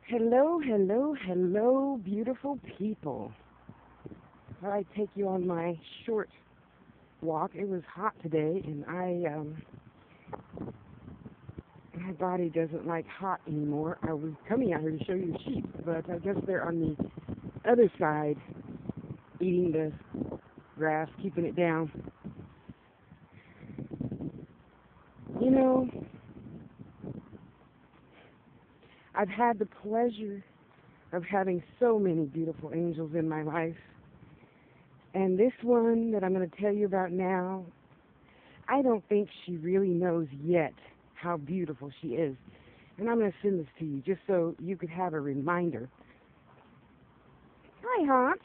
Hello, hello, hello, beautiful people. Thought I'd take you on my short walk. It was hot today, and my body doesn't like hot anymore. I was coming out here to show you the sheep, but I guess they're on the other side, eating the grass, keeping it down. You know, I've had the pleasure of having so many beautiful angels in my life. And this one that I'm going to tell you about now, I don't think she really knows yet how beautiful she is. And I'm going to send this to you just so you could have a reminder. Hi, Hans.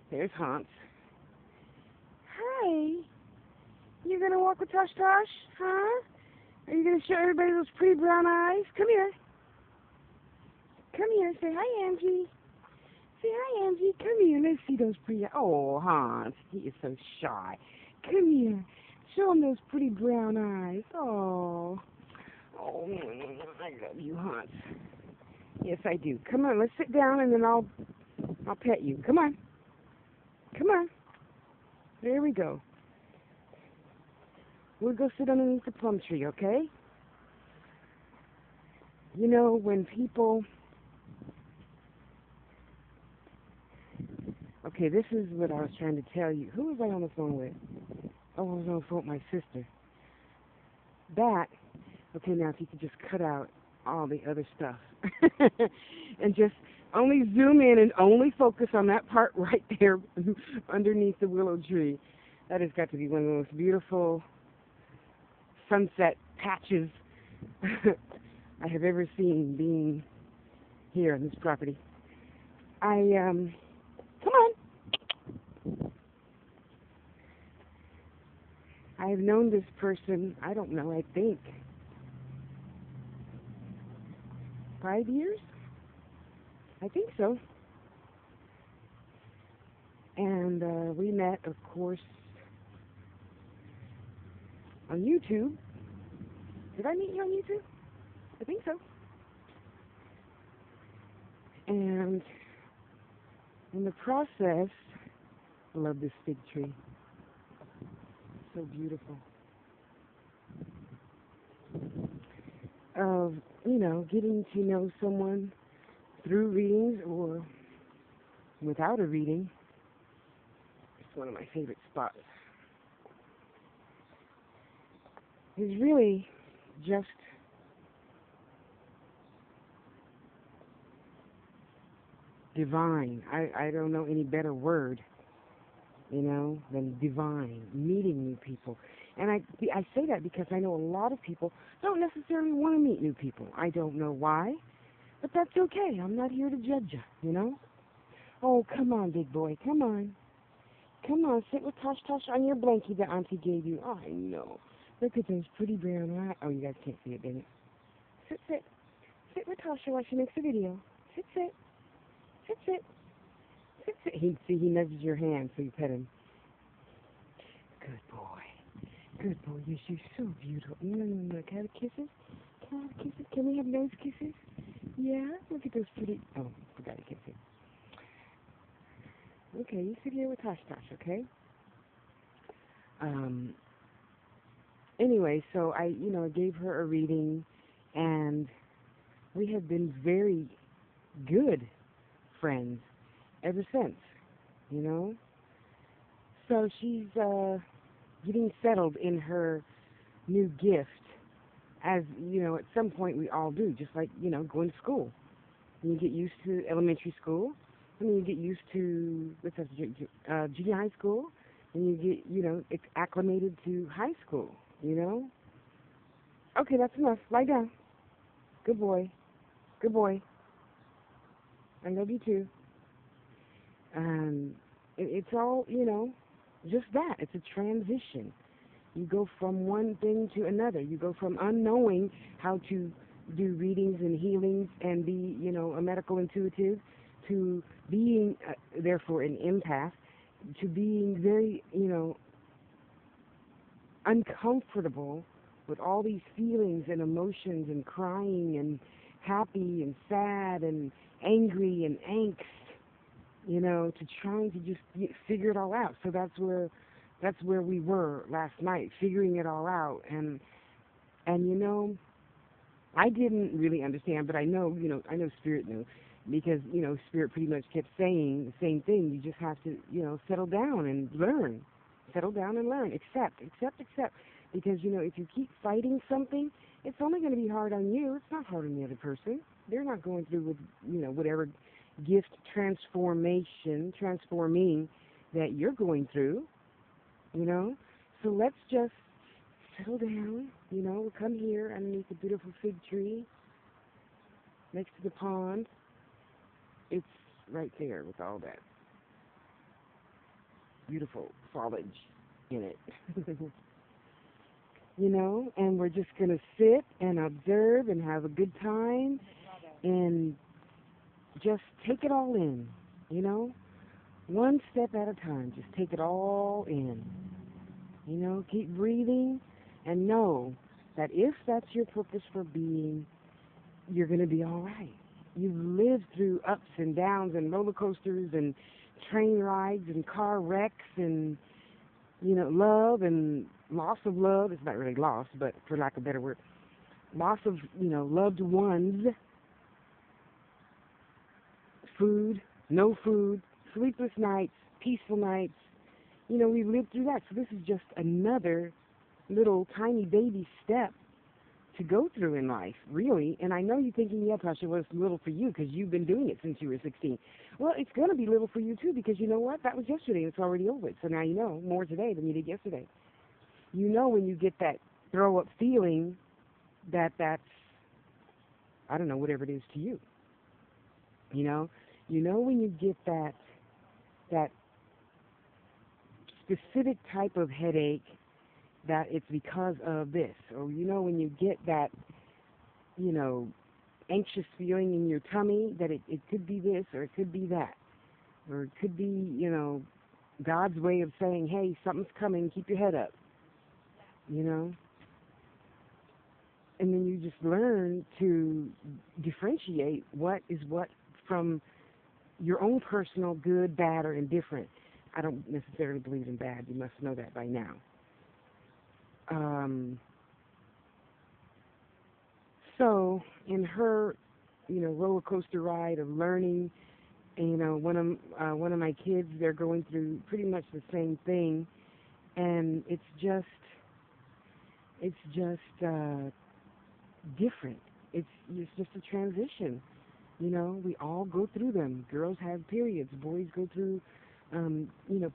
There's Hans. Hi. You going to walk with Tosh Tosh? Huh? Are you going to show everybody those pretty brown eyes? Come here. Come here. Say hi, Angie. Say hi, Angie. Come here. Let's see those pretty... Oh, Hans. He is so shy. Come here. Show him those pretty brown eyes. Oh. Oh, I love you, Hans. Yes, I do. Come on. Let's sit down, and then I'll pet you. Come on. Come on. There we go. We'll go sit underneath the plum tree, okay? You know, when people... Okay, this is what I was trying to tell you. Who was I on the phone with? Oh, I was on the phone with my sister. Okay, now if you could just cut out all the other stuff and just only zoom in and only focus on that part right there underneath the willow tree. That has got to be one of the most beautiful sunset patches I have ever seen being here on this property. Come on. I've known this person, I don't know, I think 5 years? I think so. And we met, of course, on YouTube. Did I meet you on YouTube? I think so. And in the process, I love this fig tree. So beautiful. Of, getting to know someone through readings or without a reading. It's one of my favorite spots. It's really just divine. I don't know any better word, than divine, meeting new people. And I say that because I know a lot of people don't necessarily want to meet new people. I don't know why, but that's okay. I'm not here to judge you, Oh, come on, big boy, come on. Come on, sit with Tosh Tosh on your blankie that Auntie gave you. Oh, I know. Look at those pretty brown eyes. Oh, you guys can't see it, dang it. Sit, sit. Sit with Tasha while she makes a video. Sit, sit. Sit, sit. Sit, sit. He nudges your hand, so you pet him. Good boy. Good boy. Yes, you're so beautiful. No. Can I have kisses? Can I have kisses? Can we have nose kisses? Yeah? Look at those pretty... Oh, forgot to kiss him. Okay, you sit here with Tosh Tosh, okay? Anyway, so I gave her a reading, and we have been very good friends ever since, So she's getting settled in her new gift, as, at some point we all do, just like, going to school. When you get used to elementary school, and then you get used to, junior high school, and you get, acclimated to high school, Okay, that's enough. Lie down. Good boy. Good boy. I love you too. It's all, just that. It's a transition. You go from one thing to another. You go from unknowing how to do readings and healings and be, a medical intuitive, to being, therefore, an empath, to being very, uncomfortable with all these feelings and emotions and crying happy and sad and angry and angst, to trying to just figure it all out. So that's where we were last night, figuring it all out. And I didn't really understand, but I know, I know Spirit knew, because, Spirit pretty much kept saying the same thing. You just have to, settle down and learn. Settle down and learn. Accept. Because, if you keep fighting something, it's only going to be hard on you. It's not hard on the other person. They're not going through with, whatever gift transforming that you're going through, So let's just settle down, we'll come here underneath a beautiful fig tree next to the pond. It's right there with all that beautiful foliage in it. And we're just going to sit and observe and have a good time and just take it all in, one step at a time. Just take it all in, keep breathing and know that if that's your purpose for being, you're going to be all right. You've lived through ups and downs and roller coasters and train rides and car wrecks and, love and loss of love. It's not really loss, but for lack of a better word, loss of, loved ones, food, no food, sleepless nights, peaceful nights. We've lived through that. So this is just another little tiny baby step to go through in life, really. And I know you're thinking, yeah, Tasha, well, it's little for you because you've been doing it since you were 16. Well, it's going to be little for you, too, because you know what? That was yesterday. It's already over. So now you know more today than you did yesterday. When you get that throw-up feeling that's, I don't know, whatever it is to you. When you get that specific type of headache, that it's because of this. Or, when you get that, anxious feeling in your tummy, that it could be this or it could be that. Or it could be, God's way of saying, hey, something's coming, keep your head up. And then you just learn to differentiate what is what from your own personal good, bad, or indifferent. I don't necessarily believe in bad. You must know that by now. So in her, roller coaster ride of learning, one of my kids, they're going through pretty much the same thing, and it's just different. It's just a transition. We all go through them. Girls have periods. Boys go through,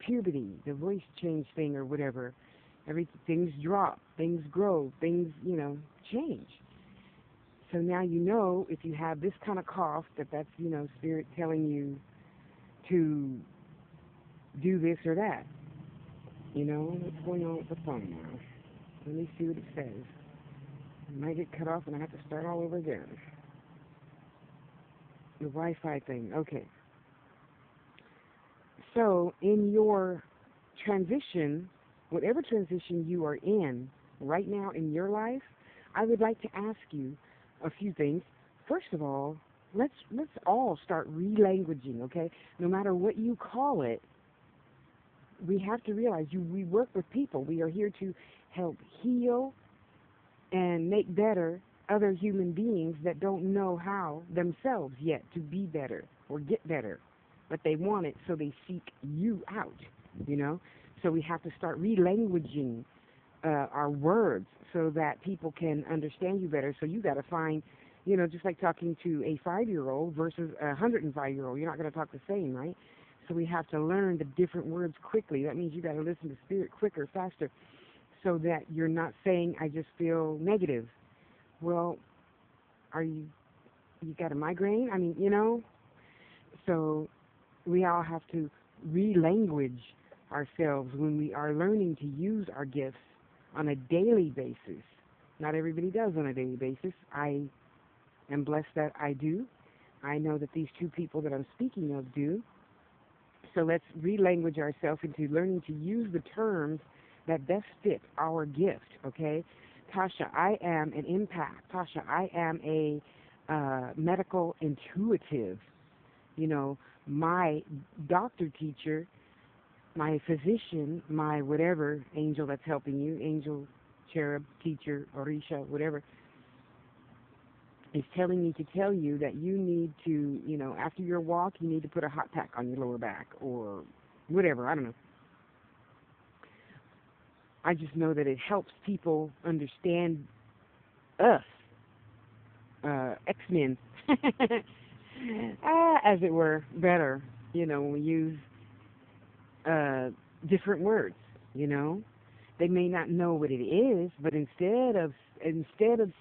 puberty, the voice change thing or whatever. Things drop, things grow, things, change. So now if you have this kind of cough, that's, Spirit telling you to do this or that. What's going on with the phone now? Let me see what it says. It might get cut off and I have to start all over again. The Wi-Fi thing, okay. So in your transition, whatever transition you are in right now in your life, I would like to ask you a few things. First of all, let's all start re-languaging, okay? No matter what you call it, we have to realize we work with people. We are here to help heal and make better other human beings that don't know how themselves yet to be better or get better. But they want it, so they seek you out, So we have to start re-languaging our words so that people can understand you better. So you got to find, just like talking to a 5-year-old versus a 105-year-old. You're not going to talk the same, right? So we have to learn the different words quickly. That means you got to listen to Spirit quicker, faster, so that you're not saying, I just feel negative. Well, you got a migraine? So we all have to re-language ourselves when we are learning to use our gifts on a daily basis. Not everybody does on a daily basis. I am blessed that I do. I know that these two people that I'm speaking of do. So let's re-language ourselves into learning to use the terms that best fit our gift, okay? Tasha, I am an empath. Tasha, I am a medical intuitive. My doctor teacher, my physician, my whatever angel that's helping you, angel, cherub, teacher, orisha, whatever, is telling me to tell you that you need to, after your walk, you need to put a hot pack on your lower back or whatever. I don't know. I just know that it helps people understand us, X-Men, as it were, better, when we use different words, They may not know what it is, but instead of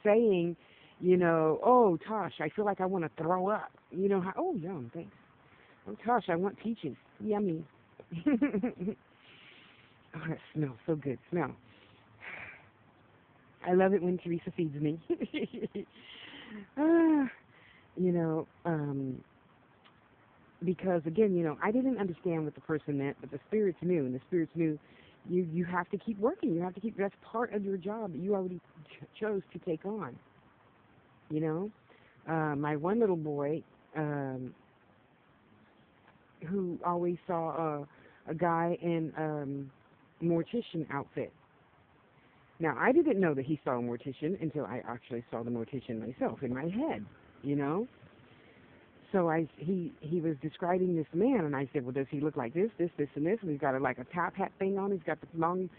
saying, oh, Tosh, I feel like I want to throw up. Oh, yum, thanks. Oh, Tosh, I want peaches. Yummy. Oh, that smells so good. Smell. I love it when Teresa feeds me. you know, because again, I didn't understand what the person meant, but the spirits knew, and the spirits knew you have to keep working. You have to keep. That's part of your job that you already chose to take on. My one little boy, who always saw a guy in mortician outfit. Now, I didn't know that he saw a mortician until I actually saw the mortician myself in my head, So he was describing this man, and I said, well, does he look like this, this, this, and this? And he's got like a top hat thing on. He's got the long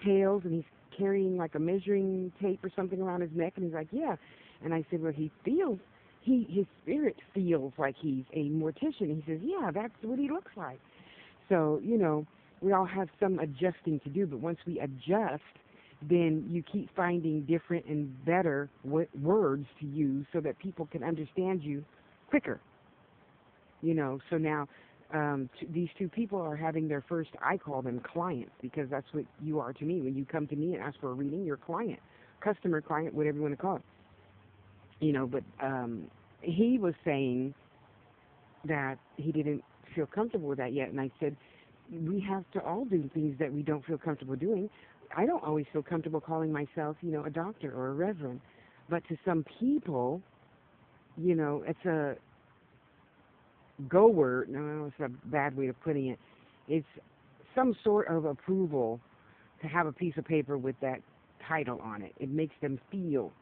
tails, and he's carrying like a measuring tape or something around his neck. And he's like, yeah. And I said, well, his spirit feels like he's a mortician. He says, yeah, that's what he looks like. So, we all have some adjusting to do, but once we adjust, then you keep finding different and better words to use so that people can understand you quicker. So now these two people are having their first, I call them clients, because that's what you are to me. When you come to me and ask for a reading, you're a client, customer, client, whatever you want to call it. But he was saying that he didn't feel comfortable with that yet, and I said, we have to all do things that we don't feel comfortable doing. I don't always feel comfortable calling myself, a doctor or a reverend, but to some people, it's a go word. No, it's a bad way of putting it. It's some sort of approval to have a piece of paper with that title on it. It makes them feel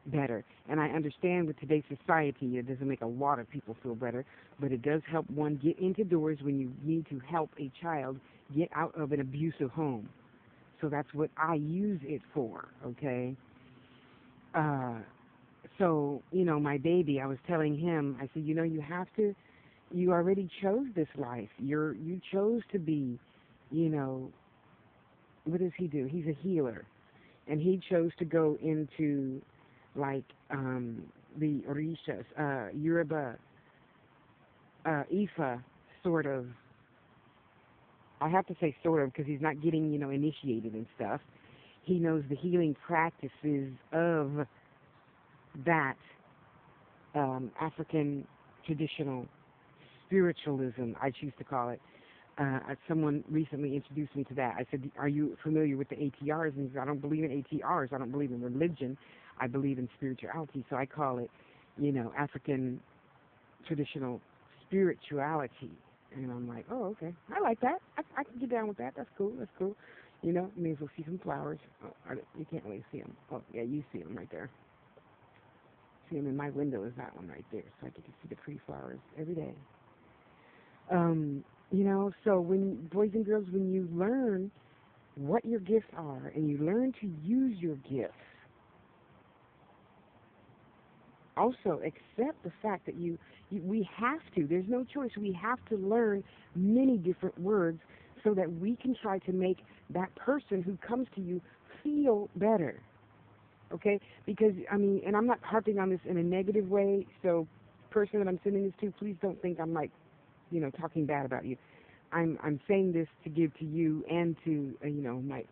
better. And I understand with today's society, it doesn't make a lot of people feel better, but it does help one get into doors when you need to help a child get out of an abusive home. So that's what I use it for, okay? So, my baby, I was telling him, I said, you already chose this life. You chose to be, what does he do? He's a healer. And he chose to go into, like, the Orishas, Yoruba, Ifa, sort of. I have to say sort of because he's not getting, initiated and stuff. He knows the healing practices of that African traditional spiritualism, I choose to call it. Someone recently introduced me to that. I said, are you familiar with the ATRs? And he said, I don't believe in ATRs. I don't believe in religion. I believe in spirituality. So I call it, African traditional spirituality. And I'm like, oh, okay. I like that. I can get down with that. That's cool. That's cool. May as well see some flowers. Oh, you can't really see them. Oh, yeah, you see them right there. See them in my window is that one right there. So I get to see the pretty flowers every day. So when, boys and girls, when you learn what your gifts are and you learn to use your gifts, also accept the fact that we have to, there's no choice, we have to learn many different words so that we can try to make that person who comes to you feel better, okay? Because, and I'm not harping on this in a negative way, so person that I'm sending this to, please don't think I'm like, talking bad about you. I'm saying this to give to you and to,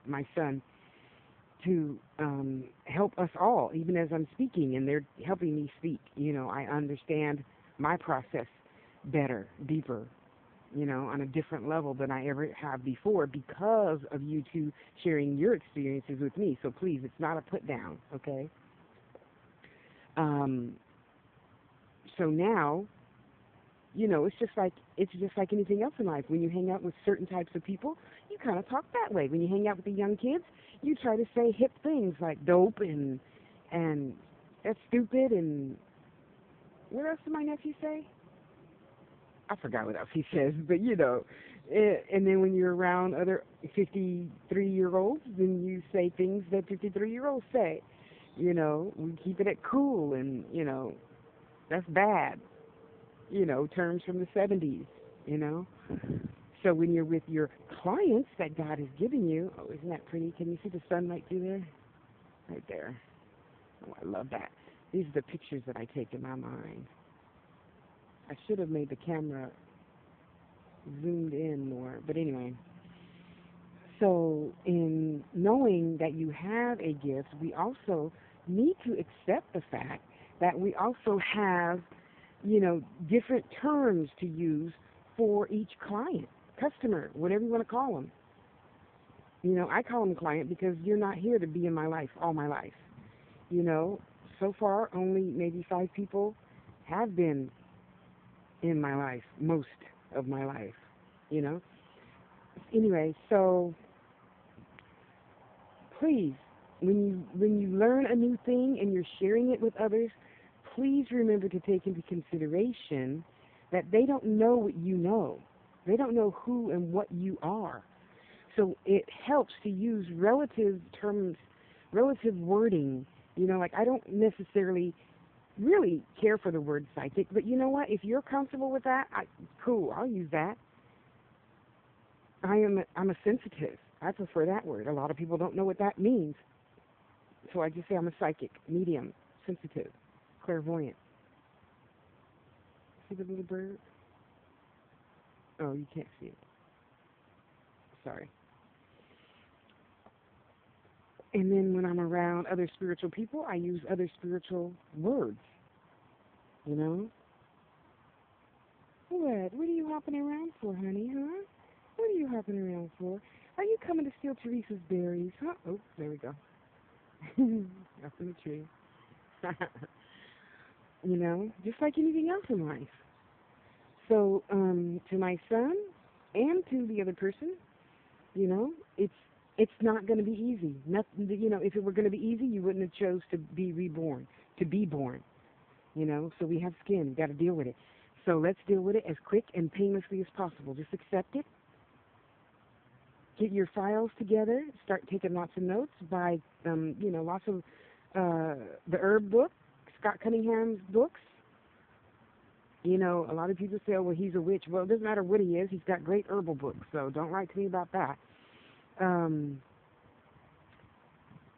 my son, to help us all, even as I'm speaking, and they're helping me speak. I understand my process better, deeper, on a different level than I ever have before because of you two sharing your experiences with me. So please, it's not a put down, okay? So now, it's just like anything else in life. When you hang out with certain types of people, you kind of talk that way. When you hang out with the young kids, you try to say hip things like dope and that's stupid and what else did my nephew say? I forgot what else he says, but and then when you're around other 53-year-olds, then you say things that 53-year-olds say. We keep it at cool, and that's bad. Terms from the 70s. You know. So when you're with your clients that God has given you, oh, isn't that pretty? Can you see the sunlight through there? Right there. Oh, I love that. These are the pictures that I take in my mind. I should have made the camera zoomed in more, but anyway. So in knowing that you have a gift, we also need to accept the fact that we also have, different terms to use for each client, customer, whatever you want to call them. I call them client because you're not here to be in my life all my life. So far only maybe 5 people have been in my life, most of my life, Anyway, so please, when you learn a new thing and you're sharing it with others, please remember to take into consideration that they don't know what you know. They don't know who and what you are. So it helps to use relative terms, relative wording. Like I don't necessarily really care for the word psychic, but you know what? If you're comfortable with that, cool, I'll use that. I'm a sensitive. I prefer that word. A lot of people don't know what that means. So I just say I'm a psychic, medium, sensitive, clairvoyant. See the little bird? Oh, you can't see it. Sorry. And then when I'm around other spiritual people, I use other spiritual words. What? What are you hopping around for, honey, huh? What are you hopping around for? Are you coming to steal Teresa's berries, huh? Oh, there we go. Up in the tree. Just like anything else in life. So, to my son and to the other person, it's not going to be easy. Nothing. If it were going to be easy, you wouldn't have chose to be reborn, to be born. So we have skin. We've got to deal with it. So let's deal with it as quick and painlessly as possible. Just accept it. Get your files together. Start taking lots of notes. Buy, lots of the herb book, Scott Cunningham's books. A lot of people say, oh, well, he's a witch. Well, it doesn't matter what he is. He's got great herbal books, so don't write to me about that.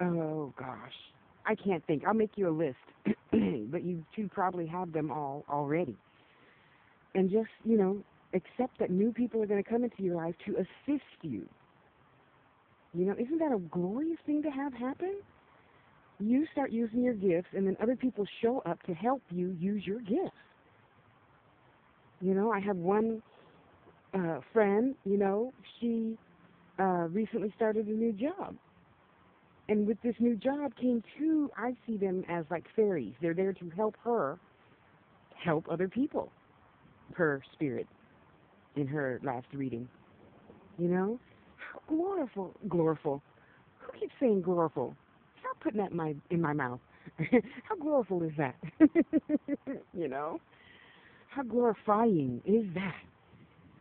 Oh, gosh. I can't think. I'll make you a list, but you two probably have them all already. And just, accept that new people are going to come into your life to assist you. Isn't that a glorious thing to have happen? You start using your gifts, and then other people show up to help you use your gifts. I have one friend, she recently started a new job. And with this new job came two, I see them as like fairies. They're there to help her help other people, per spirit, in her last reading. How gloriful. Who keeps saying gloriful? Stop putting that in my mouth. How gloriful is that? How glorifying is that?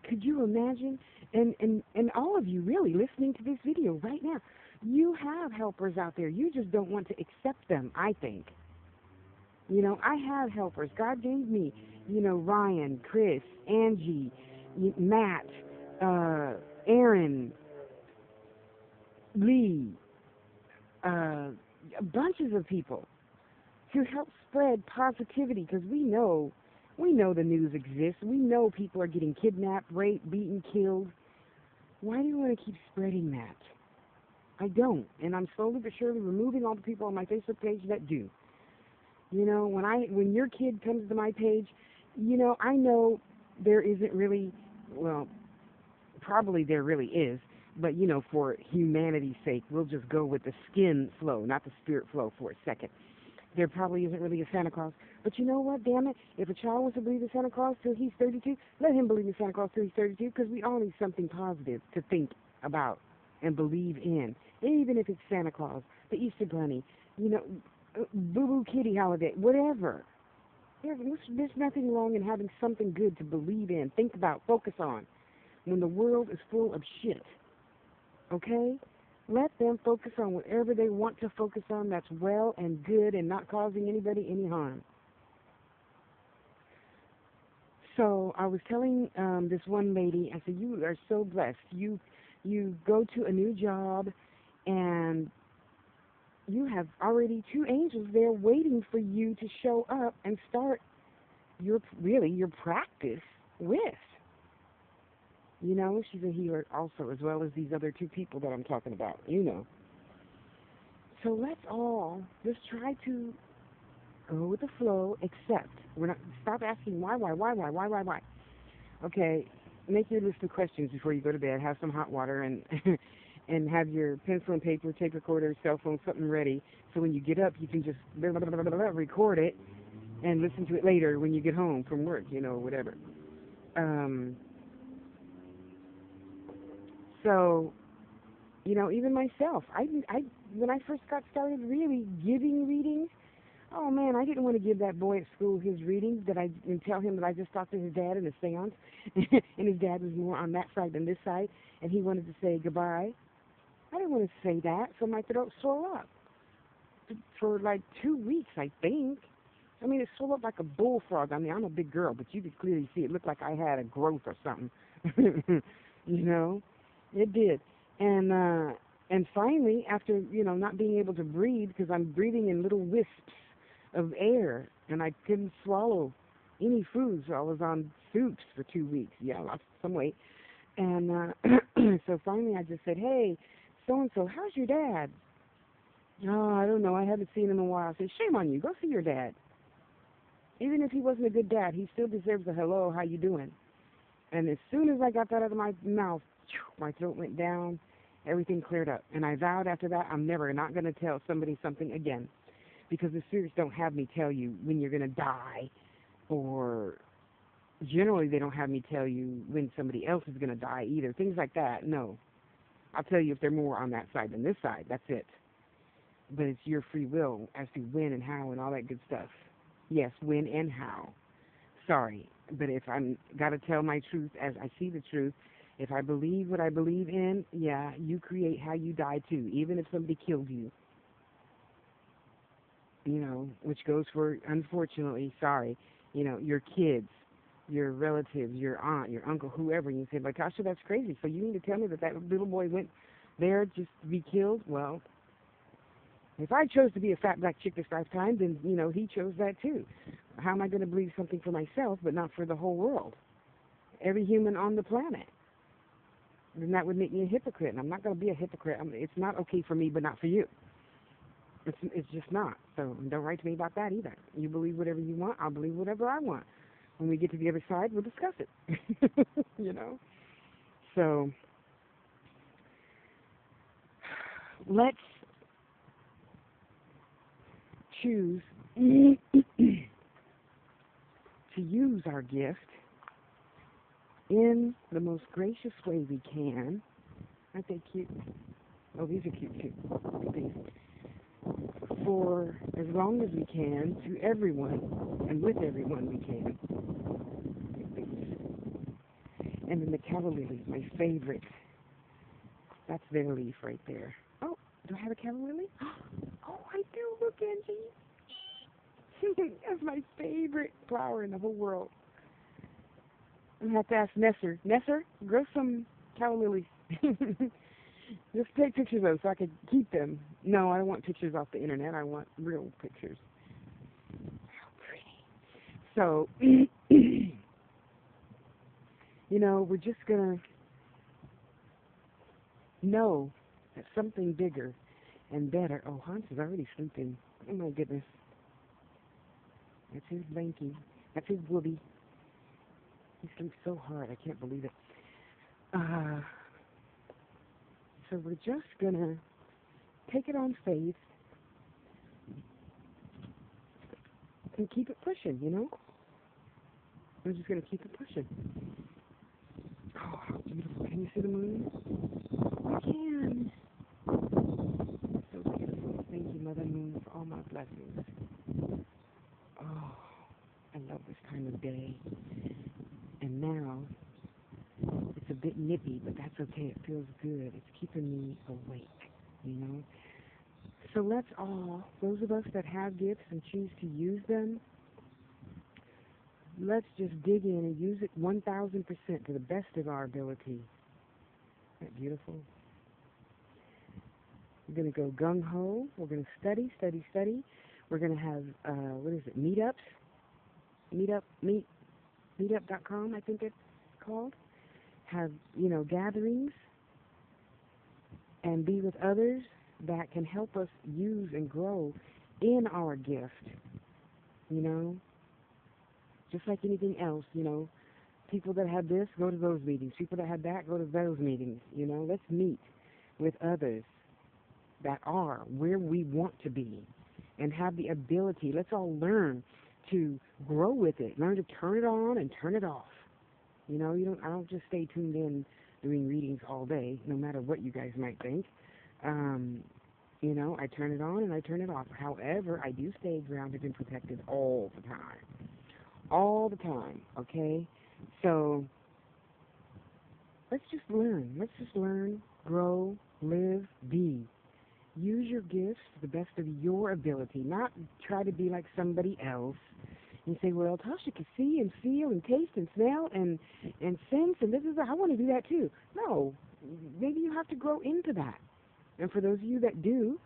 Could you imagine? And all of you really listening to this video right now, you have helpers out there. You just don't want to accept them, I think. I have helpers. God gave me, Ryan, Chris, Angie, Matt, Aaron, Lee, bunches of people to help spread positivity, because we know the news exists. We know people are getting kidnapped, raped, beaten, killed. Why do you want to keep spreading that? I don't, and I'm slowly but surely removing all the people on my Facebook page that do. When your kid comes to my page, I know there isn't really, well, probably there really is, but for humanity's sake, we'll just go with the skin flow, not the spirit flow for a second. There probably isn't really a Santa Claus, But you know what, damn it? If a child wants to believe in Santa Claus till he's 32, let him believe in Santa Claus till he's 32, because we all need something positive to think about and believe in. Even if it's Santa Claus, the Easter Bunny, you know, Boo Boo Kitty holiday, whatever. There's nothing wrong in having something good to believe in, think about, focus on, when the world is full of shit. Okay? Let them focus on whatever they want to focus on that's well and good and not causing anybody any harm. So I was telling this one lady, I said, you are so blessed. You go to a new job, and you have already 2 angels there waiting for you to show up and start your practice with. You know, she's a healer also, as well as these other 2 people that I'm talking about, you know. So let's all just try to go with the flow, except we're not, stop asking why. Okay, make your list of questions before you go to bed. Have some hot water and and have your pencil and paper, tape recorder, cell phone, something ready. So when you get up, you can just record it and listen to it later when you get home from work, you know, whatever. So, you know, even myself, I when I first got started really giving readings, oh man, I didn't want to give that boy at school his readings and tell him that I just talked to his dad in a seance, and his dad was more on that side than this side, and he wanted to say goodbye. I didn't want to say that, so my throat swelled up for like 2 weeks, I think. I mean, it swelled up like a bullfrog. I mean, I'm a big girl, but you could clearly see it looked like I had a growth or something. You know, it did. And finally, after, you know, not being able to breathe because I'm breathing in little wisps of air, and I couldn't swallow any food, so I was on soups for 2 weeks. Yeah, lost some weight. And so finally I just said, hey, so-and-so, how's your dad? Oh, I don't know. I haven't seen him in a while. I said, shame on you. Go see your dad. Even if he wasn't a good dad, he still deserves a hello, how you doing? And as soon as I got that out of my mouth, my throat went down, everything cleared up. And I vowed after that I'm never not going to tell somebody something again, because the spirits don't have me tell you when you're going to die, or generally they don't have me tell you when somebody else is going to die either. Things like that, no. I'll tell you if they're more on that side than this side. That's it. But it's your free will as to when and how and all that good stuff. Yes, when and how. Sorry, but if I'm got to tell my truth as I see the truth, if I believe what I believe in, yeah, you create how you die too, even if somebody killed you. You know, which goes for, unfortunately, sorry, you know, your kids, your relatives, your aunt, your uncle, whoever, and you say, but Tasha, that's crazy. So you mean to tell me that little boy went there just to be killed? Well, if I chose to be a fat black chick this lifetime, then, you know, he chose that too. How am I going to believe something for myself but not for the whole world? Every human on the planet. Then that would make me a hypocrite, and I'm not going to be a hypocrite. It's not okay for me but not for you. It's just not. So don't write to me about that either. You believe whatever you want, I'll believe whatever I want. When we get to the other side, we'll discuss it. You know? So let's choose to use our gift in the most gracious way we can. Aren't they cute? Oh, these are cute too. Look at these. For as long as we can, to everyone, and with everyone we can. Look at these. And then the calla lily, my favorite. That's their leaf right there. Oh, do I have a calla lily? Oh, I do. Look, Angie. That's my favorite flower in the whole world. I'm going to have to ask Nesser. Nesser, grow some calla lilies. Just take pictures of them so I can keep them. No, I don't want pictures off the internet. I want real pictures. How pretty. So, you know, we're just going to know that something bigger and better. Oh, Hans is already sleeping. Oh, my goodness. That's his blankie. That's his whoopee. He sleeps so hard. I can't believe it. So we're just going to take it on faith and keep it pushing, you know? We're just going to keep it pushing. Oh, how beautiful. Can you see the moon? You can. So beautiful. Thank you, Mother Moon, for all my blessings. Oh, I love this time of day. And now, it's a bit nippy, but that's okay. It feels good. It's keeping me awake, you know? So let's all, those of us that have gifts and choose to use them, let's just dig in and use it 1,000% to the best of our ability. Isn't that beautiful? We're going to go gung-ho. We're going to study, study, study. We're going to have, meetups? Meetup.com, I think it's called. Have, gatherings and be with others that can help us use and grow in our gift, Just like anything else, people that have this, go to those meetings. People that have that, go to those meetings, Let's meet with others that are where we want to be and have the ability. Let's all learn to grow with it, learn to turn it on and turn it off. I don't just stay tuned in doing readings all day, no matter what you guys might think. I turn it on and I turn it off. However, I do stay grounded and protected all the time. All the time, okay? So, let's just learn. Let's just learn, grow, live, be. Use your gifts to the best of your ability, not try to be like somebody else and say, well, Tasha can see and feel and taste and smell and sense, and this is, I want to do that too. No, maybe you have to grow into that. And for those of you that do,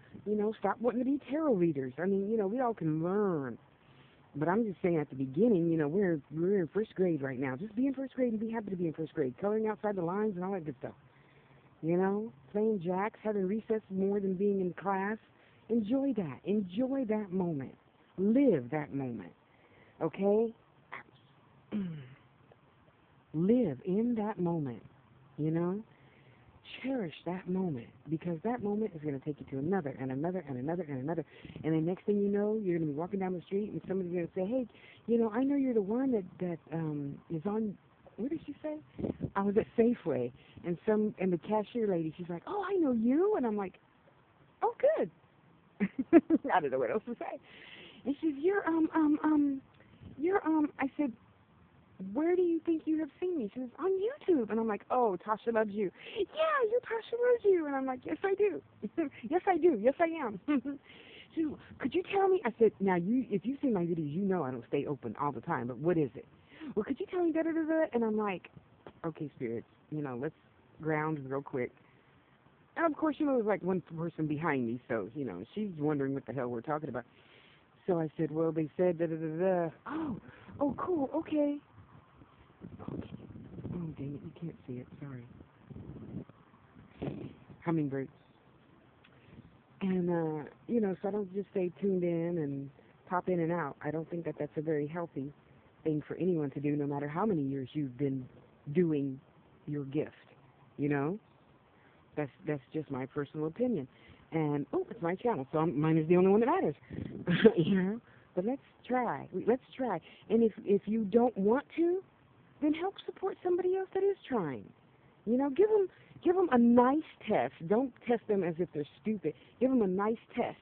stop wanting to be tarot readers. I mean, we all can learn. But I'm just saying at the beginning, we're in first grade right now. Just be in first grade and be happy to be in first grade. Coloring outside the lines and all that good stuff. Playing jacks, having recess more than being in class. Enjoy that. Enjoy that moment. Live that moment. Okay? Live in that moment. Cherish that moment, because that moment is going to take you to another and another and another and another. And then next thing you know, you're going to be walking down the street and somebody's going to say, hey, I know you're the one that is on, what did she say? I was at Safeway, and the cashier lady, she's like, oh, I know you. And I'm like, oh, good. I don't know what else to say. And she's, I said, where do you think you have seen me? She says, on YouTube. And I'm like, oh, Tasha loves you. Yeah, your Tasha loves you. And I'm like, yes, I do. Yes, I do. Yes, I am. She said, could you tell me? I said, now, if you've seen my videos, I don't stay open all the time, but what is it? Well, could you tell me da-da-da-da? And I'm like, okay, spirits, let's ground real quick. And, of course, there's like one person behind me, so, she's wondering what the hell we're talking about. So I said, well, they said da-da-da-da. Oh, cool, okay. Okay. Oh, dang it, you can't see it, sorry. Hummingbird. And, so I don't just stay tuned in and pop in and out. I don't think that that's a very healthy thing for anyone to do, no matter how many years you've been doing your gift, That's just my personal opinion. And, it's my channel, so mine is the only one that matters, But let's try. And if you don't want to, then help support somebody else that is trying. Give them a nice test. Don't test them as if they're stupid. Give them a nice test,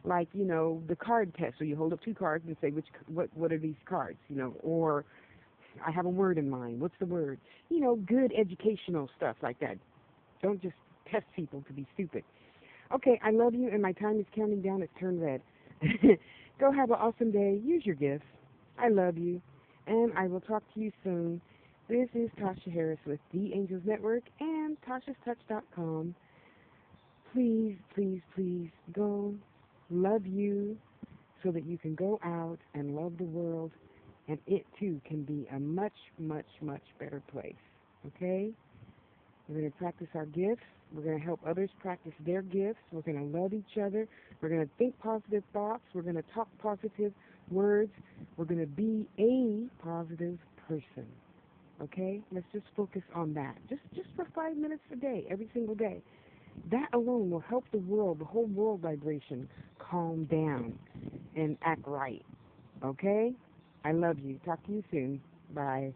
like, the card test. So you hold up two cards and say, what are these cards, or I have a word in mind. What's the word? Good educational stuff like that. Don't just test people to be stupid. Okay, I love you, and my time is counting down. It's turned red. Go have an awesome day. Use your gifts. I love you, and I will talk to you soon. This is Tasha Harris with The Angels Network and tashastouch.com. Please, please, please go love you so that you can go out and love the world, and it, too, can be a much, much, much better place. Okay? We're going to practice our gifts. We're going to help others practice their gifts. We're going to love each other. We're going to think positive thoughts. We're going to talk positive words. We're going to be a positive person. Okay? Let's just focus on that. Just for 5 minutes a day, every single day. That alone will help the world, the whole world vibration, calm down and act right. Okay? I love you. Talk to you soon. Bye.